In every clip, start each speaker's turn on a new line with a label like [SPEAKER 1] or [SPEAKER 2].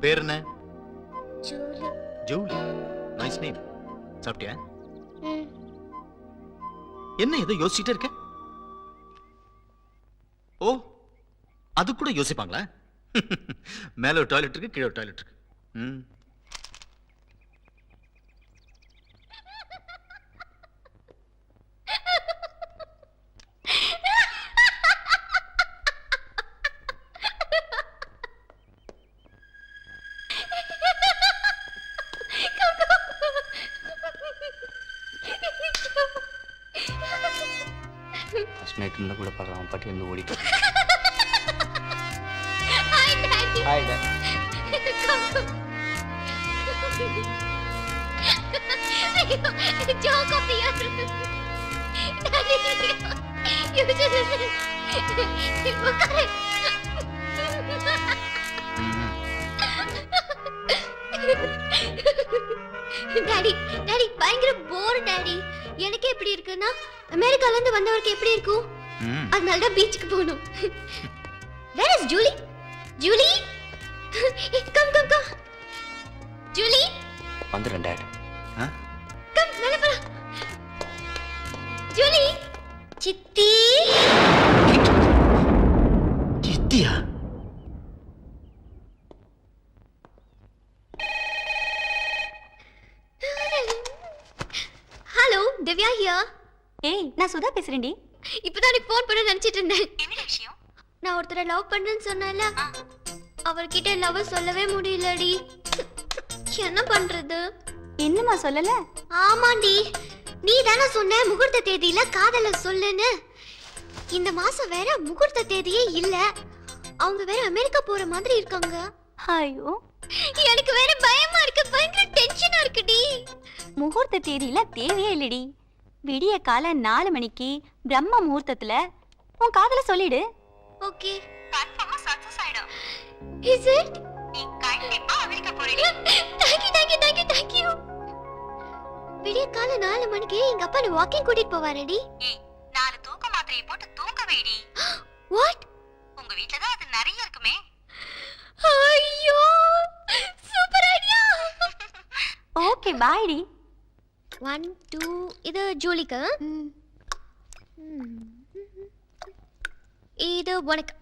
[SPEAKER 1] பேர் என்ன?
[SPEAKER 2] Julie.
[SPEAKER 1] Julie. Nice name. சாப்பிட்டியா?
[SPEAKER 2] ம்.
[SPEAKER 1] என்ன ஏதோ யோசிச்சுட்டே இருக்க? ஓ, அது கூட யோசிப்பாங்களா? மேல ஒரு டாய்லெட் இருக்கு, கீழே ஒரு டாய்லெட் இருக்கு. ம்.
[SPEAKER 3] ஃபர்ஸ்ட் நைட் இருந்தா கூட பார்க்கலாம் பாட்டி வந்து ஓடிட்டு.
[SPEAKER 2] Hi daddy.
[SPEAKER 3] ஹாய் டா.
[SPEAKER 2] Joke of the year. Daddy, you just listen. Daddy daddy பயங்கர போர் டாடி. எனக்கு எப்படி இருக்குன்னா அமெரிக்கால இருந்து வந்தவருக்கு எப்படி இருக்கும்? அதனால தான் பீச்சுக்கு போகணும். Where is Julie? Julie? Come. Julie?
[SPEAKER 3] வந்துறேன் டாட்.
[SPEAKER 2] Come, மேல போலாம். Julie? சித்தி?
[SPEAKER 1] சித்தியா?
[SPEAKER 2] Hello, Divya here.
[SPEAKER 4] ஏய், நான் சுதா பேசுறேன்டி.
[SPEAKER 2] இப்பதான் எனக்கு ஃபோன் பண்ண நினைச்சிட்டு இருந்தேன்.
[SPEAKER 4] என்ன விஷயம்?
[SPEAKER 2] நான் ஒருத்தரை லவ் பண்றேன்னு சொன்னேன்ல, அவர்கிட்ட லவ் சொல்லவே முடியலடி. என்ன பண்றது?
[SPEAKER 4] என்னம்மா சொல்லல?
[SPEAKER 2] ஆமாண்டி, நீ தானே சொன்ன முகூர்த்த தேதியில காதல சொல்லுன்னு. இந்த மாசம் வேற முகூர்த்த தேதியே இல்ல. அவங்க வேற அமெரிக்கா போற மாதிரி இருக்காங்க.
[SPEAKER 4] ஐயோ,
[SPEAKER 2] எனக்கு வேற பயமா இருக்கு, பயங்கர டென்ஷனா இருக்குடி.
[SPEAKER 4] முகூர்த்த தேதியில தேவையே இல்லடி. விடிய காலை 4 மணிக்கு பிரம்ம முகூர்த்தத்துல உன் காதல சொல்லிடு.
[SPEAKER 2] ஓகே,
[SPEAKER 4] கன்ஃபார்மா சக்சஸ் ஆயிடும்.
[SPEAKER 2] Is it?
[SPEAKER 4] நீ கண்டிப்பா அமெரிக்கா போறீங்க.
[SPEAKER 2] Thank you. விடிய காலை 4 மணிக்கு எங்க அப்பா என்ன வாக்கிங் கூட்டிட்டு போவாரடி.
[SPEAKER 4] ஏய், 4 தூக்க மாத்திரையை போட்டு தூங்க வைடி.
[SPEAKER 2] வாட்?
[SPEAKER 4] உங்க வீட்ல தான் அது நிறைய இருக்குமே.
[SPEAKER 2] ஐயோ, சூப்பர் ஐடியா.
[SPEAKER 4] ஓகே, பாய்டி.
[SPEAKER 2] 1 2 இது ஜூலிக்கு. இது உனக்கு.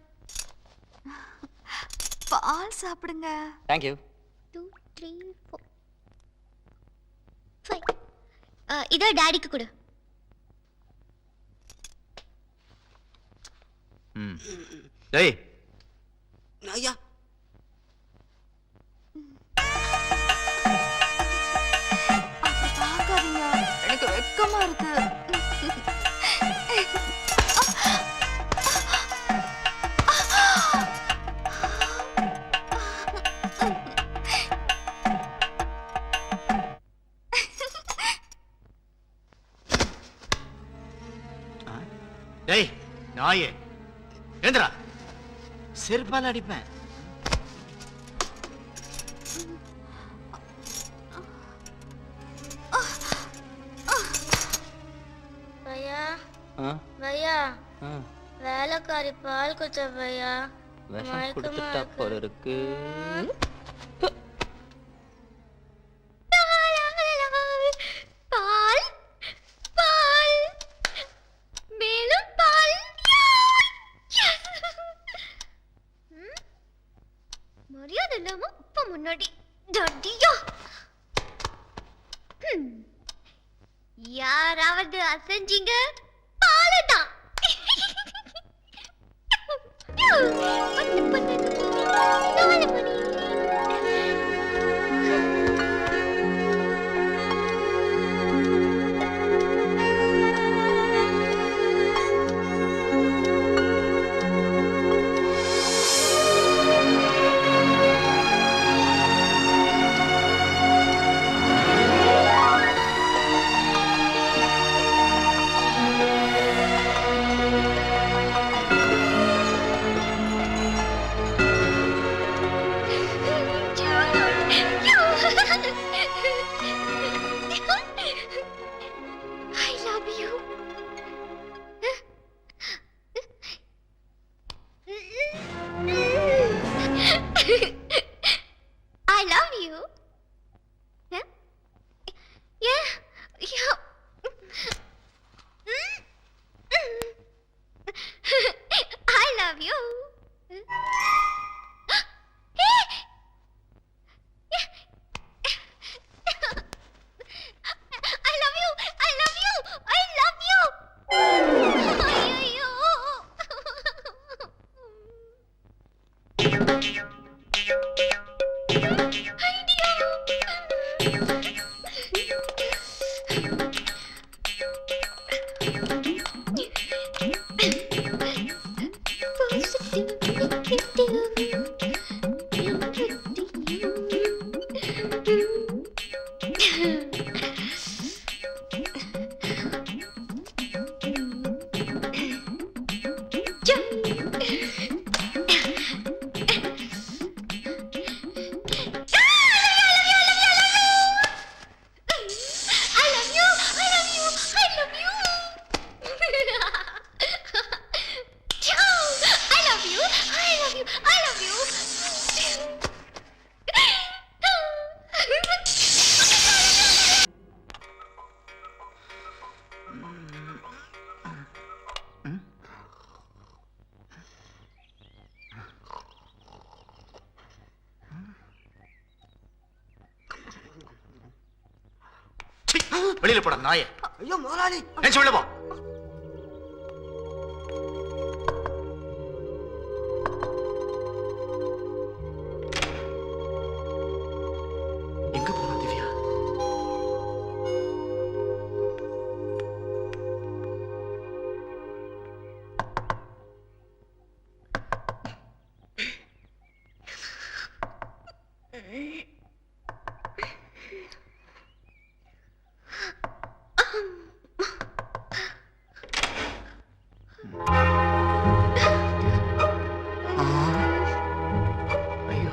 [SPEAKER 4] பால் சாப்பிடுங்க.
[SPEAKER 3] Thank you.
[SPEAKER 2] 2 3 4 5 இது டாடிக்கு கொடு.
[SPEAKER 1] டேய்,
[SPEAKER 5] ஐயா
[SPEAKER 4] அப்படி பார்க்காதீங்க, எனக்கு வெக்கமா இருக்கு.
[SPEAKER 1] டேய் நாயே, ஏந்திரா, செருப்பால அடிப்பேன்.
[SPEAKER 2] பையா
[SPEAKER 3] ஆ
[SPEAKER 2] பையா,
[SPEAKER 3] ஆ
[SPEAKER 2] வேலைக்காரி பால் குச்ச பையா.
[SPEAKER 3] விஷம் கொடுத்துட்டா போல இருக்கு.
[SPEAKER 2] பால் பால் மேலும் பால். மரியாதை இல்லாம அப்பா முன்னாடி தடியா. யாராவது அசைஞ்சீங்க பாலதான். பத்து பத்து 4 மணி.
[SPEAKER 1] வெளியில போட நாயே.
[SPEAKER 5] ஐயோ முதலாளி,
[SPEAKER 1] நினைச்சு வெளில போ. எங்க போனா திவ்யா? ஐயோ,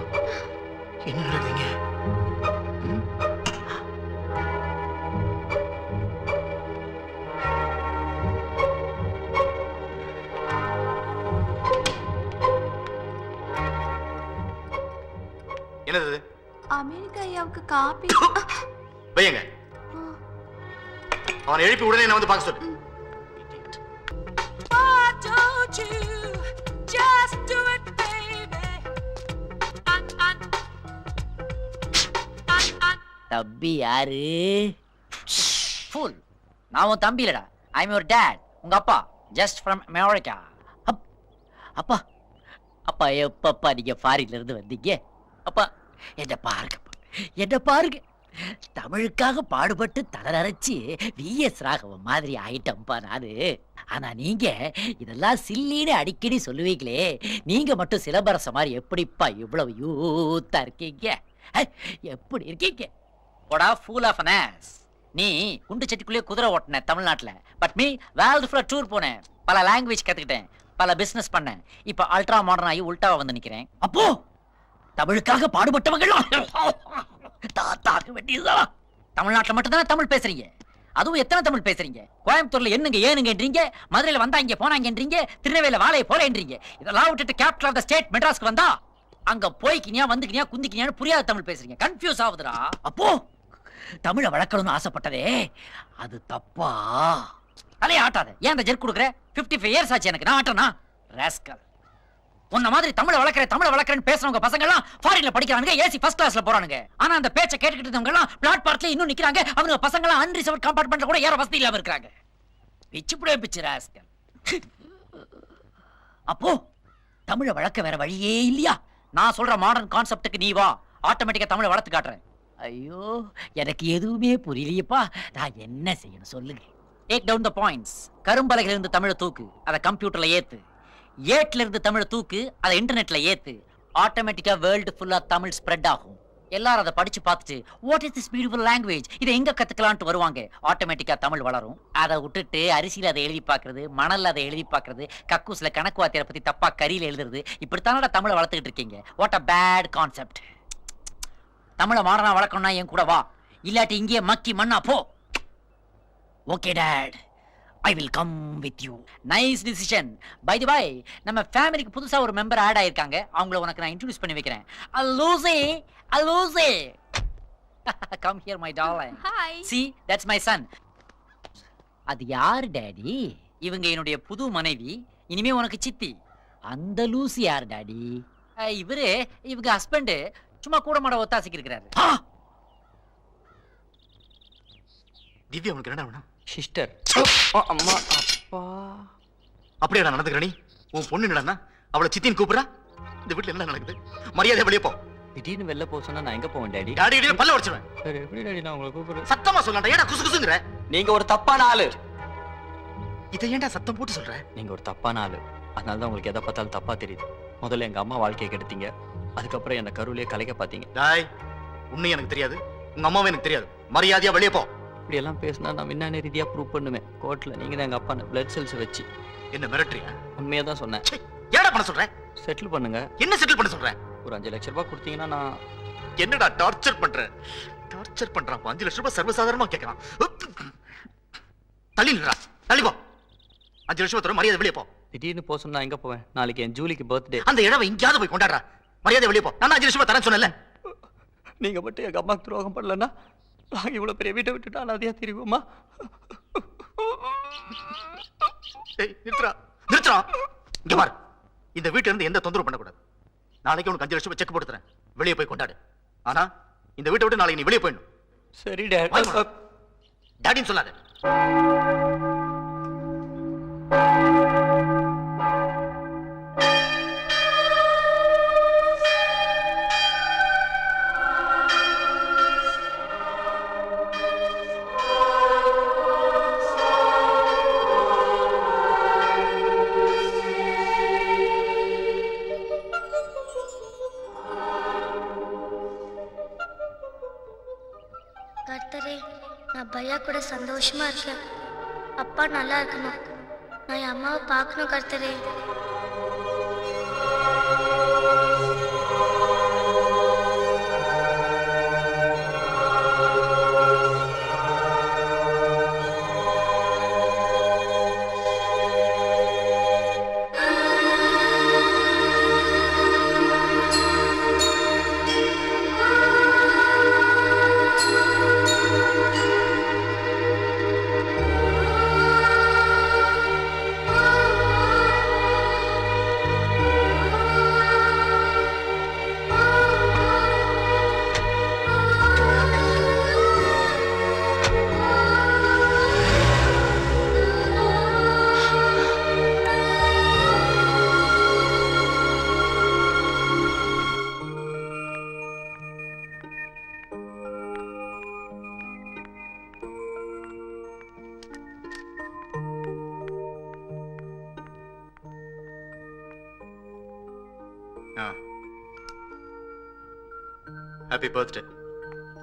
[SPEAKER 1] என்ன நடக்குதுங்க? என்னது?
[SPEAKER 4] அமெரிக்கா ஐயாவுக்கு காப்பி.
[SPEAKER 1] வையங்க. அவனை எழுப்பி உடனே என்ன வந்து பார்க்க சொல்லு.
[SPEAKER 6] தம்பி யாரு? ஃபுல். நான் உன் தம்பி இல்லடா. I am your dot. உங்க அப்பா ஜஸ்ட் ஃப்ரம் அமெரிக்கா. அப்பா அப்பா எப்பப்பா நீங்க ஃபாரின்ல இருந்து வந்தீங்க? அப்பா என்ன பாருங்க, என்ன பாருங்க. தமிழுக்காக பாடுபட்டு தளரரைச்சு விஎஸ் ராகவன் மாதிரி ஆயிட்டம்பா நானு. ஆனா நீங்க இதெல்லாம் சில்லின்னு அடிக்கடி சொல்லுவீங்களே, நீங்க மட்டும் சிலம்பரச மாதிரி எப்படிப்பா இவ்வளவு யூத்தா இருக்கீங்க? எப்படி இருக்கீங்க? போடா ஃபூல் ஆஃப் an ass. நீ குண்டு சட்டிக்குள்ளே குதிரை ஓட்டின தமிழ்நாட்டுல. பட் மீ வேர்ல்டு ஃபுல்லா டூர் போனேன், பல லாங்குவேஜ் கத்துக்கிட்டேன், பல பிசினஸ் பண்ணேன். இப்ப அல்ட்ரா மாடர்ன் ஆகி உல்டாவா வந்து நிக்கிறேன். அப்போ தமிழுக்காக பாடுபட்டவங்களாம் தாத்தாக்க வேண்டியதுதான். தமிழ்நாட்டுல மட்டும்தான் தமிழ் பேசுறீங்க. அதுவும் எத்தனை தமிழ் பேசுறீங்க? கோயம்புத்தூர்ல என்னங்க ஏனுங்கன்றீங்க, மதுரையில வந்தா இங்க போனாங்கன்றீங்க, திருநெல்வேலியில வாழையை போறேன்றீங்க. இதெல்லாம் விட்டுட்டு கேபிட்டல் ஆஃப் த ஸ்டேட் மெட்ராஸ்க்கு வந்தா அங்க போய்க்கினியா வந்துக்கினியா குந்திக்கினியான்னு புரியாத தமிழ் பேசுறீங்க. கன்ஃபியூஸ் ஆகுதுடா. அப்போ தமிழை வளர்க்கணும்னு ஆசைப்பட்டதே அது தப்பா? அலைய ஆட்டாத. ஏன் அந்த ஜெர்க் கொடுக்குற? 55 இயர்ஸ் ஆச்சு எனக்கு. நான் ஆட்டனா ராஸ்கல். உன்ன மாதிரி தமிழை வளர்க்கறேன்னு பேசுறவங்க பசங்க எல்லாம் ஃபாரின்ல படிக்கிறானுங்க, ஏசி ஃபர்ஸ்ட் கிளாஸ்ல போறானுங்க. ஆனா அந்த பேச்சை கேட்டுக்கிட்டு இருந்தவங்க எல்லாம் பிளாட்பாரத்துல இன்னும் நிக்கிறாங்க. அவங்க பசங்க எல்லாம் அன்ரிசர்வ்ட் கம்பார்ட்மெண்ட்ல கூட ஏற வசதி இல்லாம இருக்காங்க. பிச்சு ராஸ்கல். அப்போ தமிழை வளர்க்க வேற வழியே இல்லையா? நான் சொல்ற மாடர்ன் கான்செப்டுக்கு நீ வா, ஆட்டோமேட்டிக்கா தமிழை வளர்த்து காட்டுறேன். ஐயோ எனக்கு எதுவுமே புரியலையப்பா. நான் என்ன செய்யணும் சொல்லுங்க. Take down the points. கரும்பலகையில இருந்து தமிழை தூக்கு, அதை கம்ப்யூட்டர்ல ஏத்து. ஏட்ல இருந்து தமிழை தூக்கு, அதை இன்டர்நெட்ல ஏத்து. ஆட்டோமேட்டிக்கா வேர்ல்டு ஃபுல்லா தமிழ் ஸ்ப்ரெட் ஆகும். எல்லாரும் அதை படிச்சு பார்த்துட்டு what is this beautiful language, இதை எங்க கத்துக்கலாம்னு வருவாங்க. ஆட்டோமேட்டிக்கா தமிழ் வளரும். அதை விட்டுட்டு அரிசியில அதை எழுதி பார்க்கறது, மணல்ல அதை எழுதி பார்க்கறது, கக்கூஸ்ல கணக்கு வாத்தியாரை பத்தி தப்பா கரியில எழுதுறது, இப்படித்தானடா தமிழை வளர்த்துக்கிட்டு இருக்கீங்க. What a bad concept. தமிழை மாடனா வளர்க்கணும்னா என் கூட வா, இல்லாட்டி இங்கேயே மக்கி மண்ணா போ. Okay dot, I will come with you. Nice decision. By the way, நம்ம ஃபேமிலிக்கு புதுசா ஒரு மெம்பர் ஆட் ஆயிருக்காங்க. அவங்கள உனக்கு நான் இன்ட்ரோ듀ce பண்ணி வைக்கிறேன். Lucy. Come here my darling.
[SPEAKER 4] Hi.
[SPEAKER 6] See, that's my son. அது யார் டாடி? இவங்க என்னுடைய புது மனைவி, இனிமே உனக்கு சித்தி. அந்த லூசி யார் டாடி? இவரு இவங்க ஹஸ்பண்ட், சும்மா கூட மாட ஒத்தாசிக்கு இருக்கிறாரு.
[SPEAKER 1] திவ்யா உனக்கு என்ன வேணும்?
[SPEAKER 3] சிஸ்டர். அம்மா அப்பா.
[SPEAKER 1] அப்படியே நான் நடந்துக்கிறேன். உன் பொண்ணு என்னடா அவளை சித்தின்னு கூப்பிடுறா? இந்த வீட்டுல என்ன நடக்குது? மரியாதை வெளியே போ.
[SPEAKER 3] திடீர்னு வெளில போக சொன்னா நான் எங்க போவேன் டாடி?
[SPEAKER 1] டாடி கிட்ட பல்ல உடைச்சிடுவேன்.
[SPEAKER 3] சரி எப்படி டாடி நான் உங்களை கூப்பிடுறேன்?
[SPEAKER 1] சத்தமா சொல்லடா. ஏடா குசு குசுங்கற?
[SPEAKER 3] நீங்க ஒரு தப்பான ஆளு.
[SPEAKER 1] இதை ஏன்டா சத்தம் போட்டு சொல்ற?
[SPEAKER 3] நீங்க ஒரு தப்பான ஆளு. அதனால தான் உங்களுக்கு எதை பார்த்தாலும் தப்பா தெரியுது. முதல்ல எங்க அம்மா வாழ்க்கையை கெடுத்தீங்க. அதுக்கப்புறம் என்ன கருவிலேயே கலைக்க பாத்தீங்க.
[SPEAKER 1] டாய், உன்னை எனக்கு தெரியாது, உங்க அம்மாவும் எனக்கு தெரியாது. மரியாதையா வெளியே போ.
[SPEAKER 3] இப்படி எல்லாம் பேசினா நான் விஞ்ஞான ரீதியா ப்ரூவ் பண்ணுவேன் கோர்ட்ல. நீங்க தான் எங்க அப்பா பிளட் செல்ஸ் வச்சு.
[SPEAKER 1] என்ன மிரட்டுறியா?
[SPEAKER 3] உண்மையா தான் சொன்னேன்.
[SPEAKER 1] ஏடா பண்ண சொல்ற?
[SPEAKER 3] செட்டில் பண்ணுங்க.
[SPEAKER 1] என்ன செட்டில் பண்ண சொல்ற?
[SPEAKER 3] ஒரு 5 லட்சம் ரூபாய் கொடுத்தீங்கன்னா நான்.
[SPEAKER 1] என்னடா டார்ச்சர் பண்ற? டார்ச்சர் பண்றான். 5 லட்சம் ரூபாய் சர்வசாதாரணமா கேட்கறான். தள்ளி நில்றா, தள்ளி போ. 5 லட்சம் ரூபாய் மரியாதை வெளியே போ.
[SPEAKER 3] திடீர்னு போக சொன்னா எங்க போவேன்? நாளைக்கு என் ஜூலிக்கு பர்த்டே.
[SPEAKER 1] அந்த இழவை எங்கேயாவது போய் கொண்டாடுறா. மரியாதை வெளியே போ. நான் 5 லட்சம் ரூபாய் தரேன் சொன்னேன்ல.
[SPEAKER 3] நீங்க மட்டும் எங்க அம்மாக்கு துரோகம் பண்ணலன்னா நாங்க இவ்வளவு பெரிய வீட்டை விட்டுட்டா அதையா தெரியுமா?
[SPEAKER 1] நிறுத்துறா, நிறுத்துறா. இங்க பாரு, இந்த வீட்டுல இருந்து எந்த தொந்தரவு பண்ணக்கூடாது. நாளைக்கு உனக்கு 5 லட்சம் ரூபாய் செக் போட்டு தரேன். வெளியே போய் கொண்டாடு. ஆனா இந்த வீட்டை விட்டு நாளைக்கு நீ வெளியே போயிடணும்.
[SPEAKER 3] சரி டாடி.
[SPEAKER 1] டாடின்னு சொல்லாத.
[SPEAKER 2] கர்த்தரே, நான் பையா கூட சந்தோஷமா இருக்கேன். அப்பா நல்லா இருக்கணும். நான் என் அம்மாவை பார்க்கணும் கர்த்தரே. Happy birthday.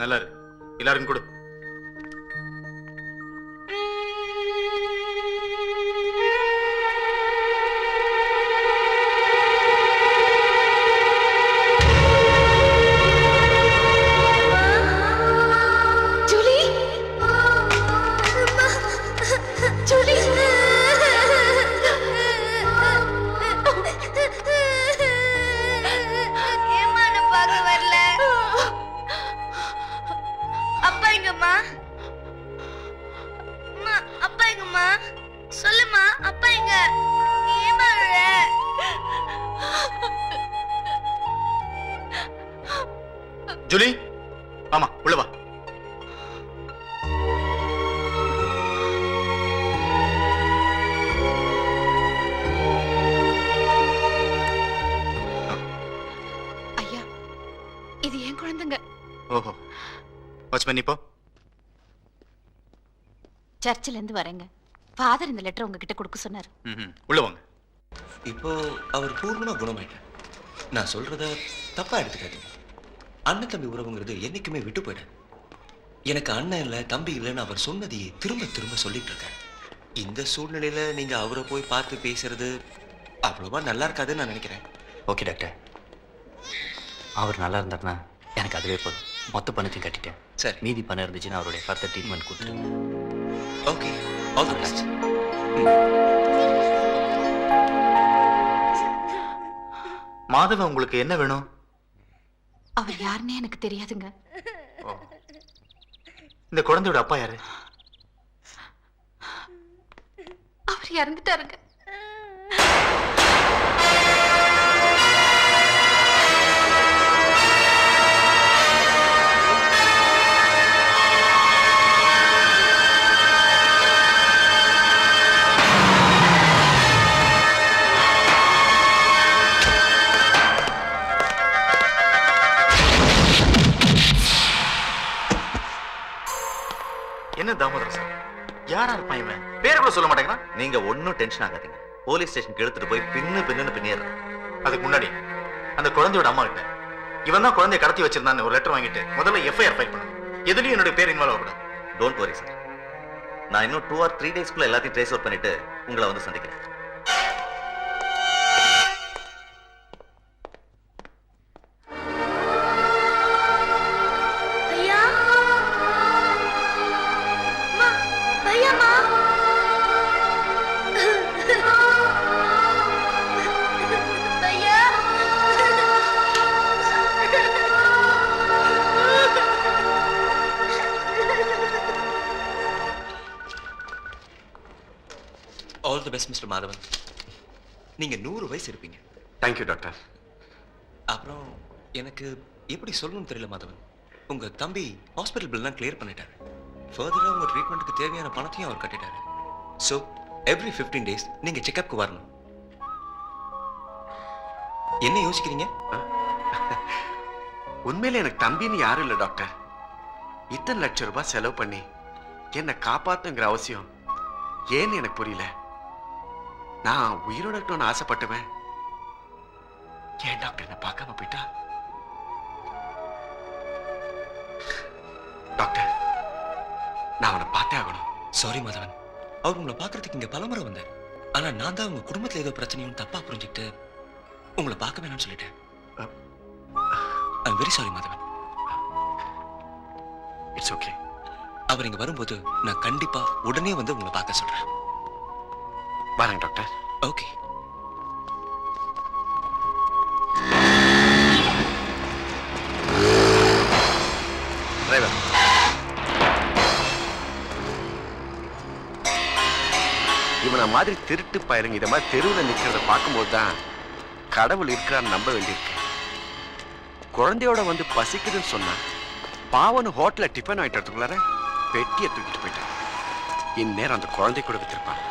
[SPEAKER 2] நல்லா இரு. எல்லாரும் கொடு. ஜூலி, ஆமா உள்ள வா.
[SPEAKER 7] ஐயா, இது என் குழந்தைங்க.
[SPEAKER 1] ஓஹோ, வாட்ச்மேன் இப்போ
[SPEAKER 7] சர்ச்சில இருந்து வரேங்க. ஃபாதர் இந்த லெட்டர் உங்ககிட்ட கொடுக்க சொன்னார்.
[SPEAKER 1] உள்ள வாங்க.
[SPEAKER 8] இப்போ அவர் பூர்ணமா குணமாயிட்டார். நான் சொல்றத தப்பா எடுத்துக்காதீங்க. அண்ணன் தம்பி உறவுங்கிறது என்னைக்குமே விட்டு போயிடும். எனக்கு அண்ணன் இல்லை தம்பி இல்லைன்னு அவர் சொன்னதையே திரும்ப திரும்ப சொல்லிட்டு இருக்காரு. இந்த சூழ்நிலையில நீங்க அவரை போய் பார்த்து பேசுறது அவ்வளவா நல்லா இருக்காதுன்னு நான் நினைக்கிறேன்.
[SPEAKER 3] ஓகே டாக்டர், அவர் நல்லா இருந்தாருன்னா எனக்கு அதுவே போதும். மொத்த பணத்தையும் கட்டிட்டேன்.
[SPEAKER 8] சரி,
[SPEAKER 3] மீதி பணம் இருந்துச்சுன்னா அவருடைய ஃபர்தர் ட்ரீட்மெண்ட் கொடுத்துருங்க.
[SPEAKER 8] Okay, all the best.
[SPEAKER 1] Madhavan உங்களுக்கு என்ன வேணும்?
[SPEAKER 7] அவர் யாருன்னே எனக்கு தெரியாதுங்க.
[SPEAKER 1] இந்த குழந்தையோட அப்பா யாரு?
[SPEAKER 7] அவர் இறந்துட்டாருங்க.
[SPEAKER 1] பேரு தாமோதரன் சார். யாரா இருப்பான் இவன்? பேரை கூட சொல்ல மாட்டேங்கிறான்.
[SPEAKER 9] நீங்க ஒன்னும் டென்ஷன் ஆகாதீங்க. போலீஸ் ஸ்டேஷனுக்கு எடுத்துட்டு போய் பின்னுன்னு பின்னிடுறேன்.
[SPEAKER 1] அதுக்கு முன்னாடி அந்த குழந்தையோட அம்மா கிட்ட இவன் தான் குழந்தைய கடத்தி வச்சிருந்தான்னு ஒரு லெட்டர் வாங்கிட்டு முதல்ல எஃப்ஐஆர் ஃபைல் பண்ணணும். எதுலயும் என்னுடைய பேர் இன்வால்வ் ஆகக்கூடாது.
[SPEAKER 9] Don't worry sir. நான் இன்னும் 2 or 3 daysக்குள்ள எல்லாத்தையும் ட்ரேஸ் அவுட் பண்ணிட்டு உங்களை வந்து சந்திக்கிறேன்.
[SPEAKER 2] பையா அம்மா, பையாம்மா. பையா
[SPEAKER 8] all the best mister Madhavan. நீங்க 100 வயசு இருப்பீங்க.
[SPEAKER 10] Thank you doctor.
[SPEAKER 8] அப்புறம் எனக்கு எப்படி சொல்லணும்னு தெரியல மாதவன். உங்க தம்பி ஹாஸ்பிட்டல் பில்லாம் கிளியர் பண்ணிட்டாரு. ஃபர்தரா உங்க ட்ரீட்மெண்ட்டுக்கு தேவையான பணத்தையும் அவர் கட்டிட்டாரு. ஸோ எவ்ரி 15 days நீங்க செக்அப்க்கு வரணும். என்ன யோசிக்கிறீங்க?
[SPEAKER 10] உண்மையில எனக்கு தம்பின்னு யாரும் இல்லை டாக்டர். இத்தனை லட்சம் ரூபாய் செலவு பண்ணி என்னை காப்பாத்துங்கிற அவசியம் ஏன்னு எனக்கு புரியல. நான் உயிரோட இருக்கணும்னு ஆசைப்பட்டுவேன். ஏன் டாக்டர் என்ன பார்க்காம போயிட்டா? டாக்டர், நான் அவனை பார்த்தே ஆகணும்.
[SPEAKER 8] சாரி மாதவன். அவர் உங்களை பார்க்கறதுக்கு இங்க பலமுறை வந்தார். ஆனா நான் தான் உங்க குடும்பத்துல ஏதோ பிரச்சனையும் தப்பா புரிஞ்சுக்கிட்டு உங்களை பார்க்க வேணாம்னு சொல்லிட்டேன். I'm very sorry Madhavan.
[SPEAKER 10] It's okay.
[SPEAKER 8] அவர் இங்க வரும்போது நான் கண்டிப்பா உடனே வந்து உங்களை பார்க்க சொல்றேன்.
[SPEAKER 10] வரேன் டாக்டர்.
[SPEAKER 8] ஓகே.
[SPEAKER 10] டிரைவர், இவனை மாதிரி திருட்டு பயிருங்க இதை மாதிரி தெருவில் நிற்கிறத பார்க்கும்போது தான் கடவுள் இருக்கிறான்னு நம்ப வேண்டியிருக்கு. குழந்தையோட வந்து பசிக்குதுன்னு சொன்னா பாவனு ஹோட்டலில் டிஃபன் வாங்கிட்டு வரதுக்குள்ளார பெட்டியை தூக்கிட்டு போயிட்டான். இந்நேரம் அந்த குழந்தை கூட வித்திருப்பான்.